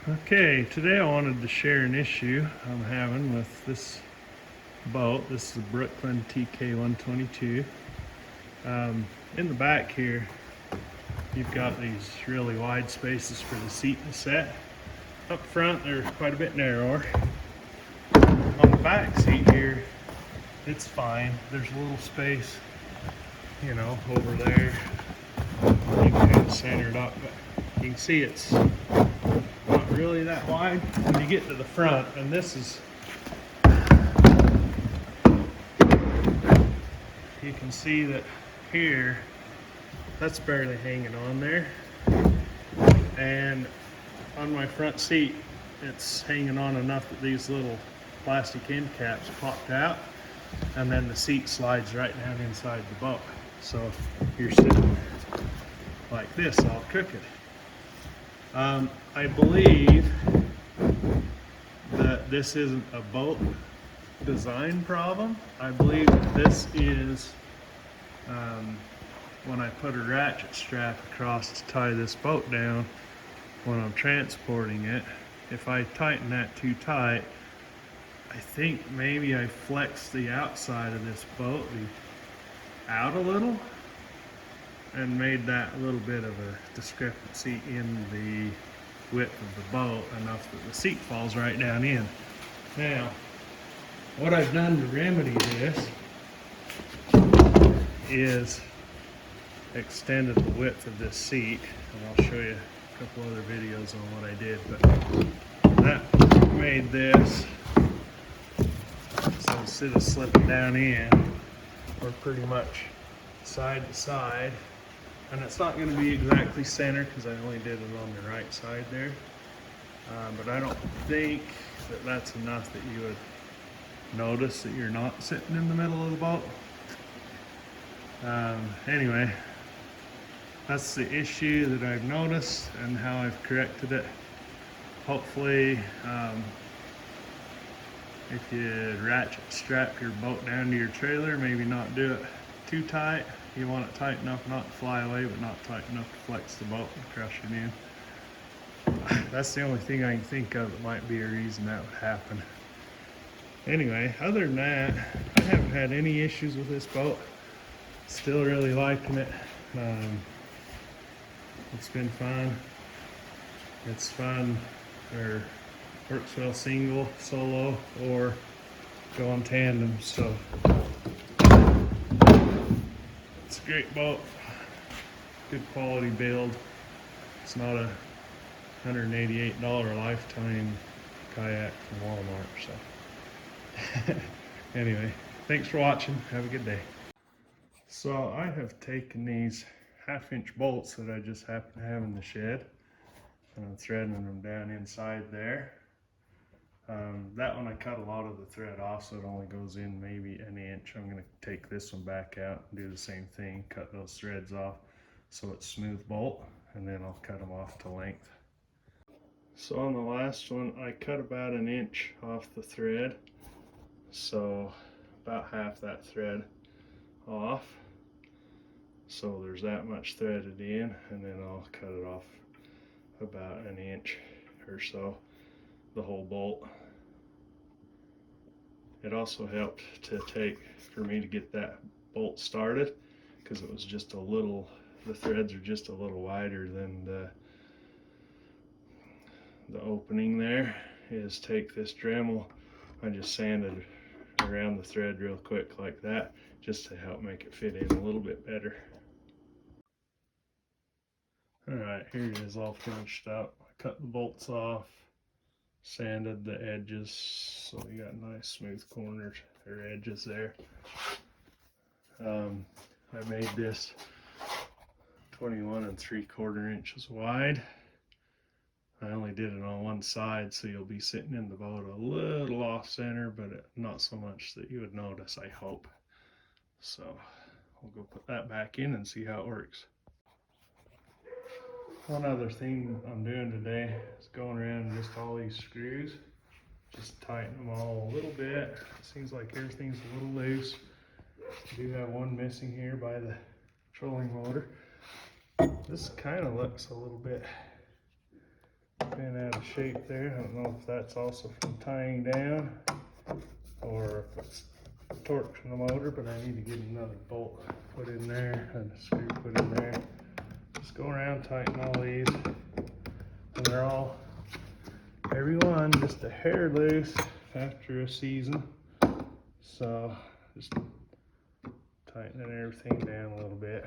Okay, today I wanted to share an issue I'm having with this boat. This is a Brooklyn TK122. In the back here, you've got these really wide spaces for the seat to set. Up front, they're quite a bit narrower. On the back seat here, it's fine. There's a little space, over there. You can kind of center it up, but you can see it's not really that wide when you get to the front, and this is, you can see that here, that's barely hanging on there, and on my front seat it's hanging on enough that these little plastic end caps popped out, and then the seat slides right down inside the boat. So you're sitting like this, all crooked. I believe that this isn't a boat design problem. I believe that this is when I put a ratchet strap across to tie this boat down when I'm transporting it. If I tighten that too tight, I think maybe I flexed the outside of this boat out a little and made that a little bit of a discrepancy in the width of the boat, enough that the seat falls right down in. Now, what I've done to remedy this is extended the width of this seat, and I'll show you a couple other videos on what I did, but that made this so instead of slipping down in, we're pretty much side to side, and it's not going to be exactly center because I only did it on the right side there, but I don't think that that's enough that you would notice that you're not sitting in the middle of the boat. Anyway, that's the issue that I've noticed and how I've corrected it. Hopefully, if you ratchet strap your boat down to your trailer, maybe not do it too tight. You want it tight enough not to fly away, but not tight enough to flex the boat and crush it in. That's the only thing I can think of that might be a reason that would happen. Anyway, other than that, I haven't had any issues with this boat. Still really liking it. It's been fun. It's fun, or works well single, solo, or go on tandem. So it's a great boat, good quality build. It's not a $188 lifetime kayak from Walmart. So anyway, thanks for watching. Have a good day. So I have taken these 1/2-inch bolts that I just happen to have in the shed, and I'm threading them down inside there. That one I cut a lot of the thread off, so it only goes in maybe an inch. I'm going to take this one back out and do the same thing, cut those threads off so it's smooth bolt, and then I'll cut them off to length. So on the last one, I cut about an inch off the thread, so about half that thread off. So there's that much threaded in, and then I'll cut it off about an inch or so, the whole bolt. It also helped for me to get that bolt started, because it was just a little, the threads are just a little wider than the opening there. Is take this Dremel, I just sanded around the thread real quick like that, just to help make it fit in a little bit better. Alright, here it is all finished up. I cut the bolts off, sanded the edges so you got nice smooth corners or edges there. I made this 21 3/4 inches wide. I only did it on one side, so you'll be sitting in the boat a little off center, but not so much that you would notice, I hope. So we'll go put that back in and see how it works. One other thing I'm doing today is going around just all these screws, just tighten them all a little bit. It seems like everything's a little loose. I do have one missing here by the trolling motor. This kind of looks a little bit been out of shape there. I don't know if that's also from tying down or if it's torque from the motor, but I need to get another bolt put in there and a screw put in there. Just go around, tighten all these, and they're all, every one just a hair loose after a season. So just tightening everything down a little bit.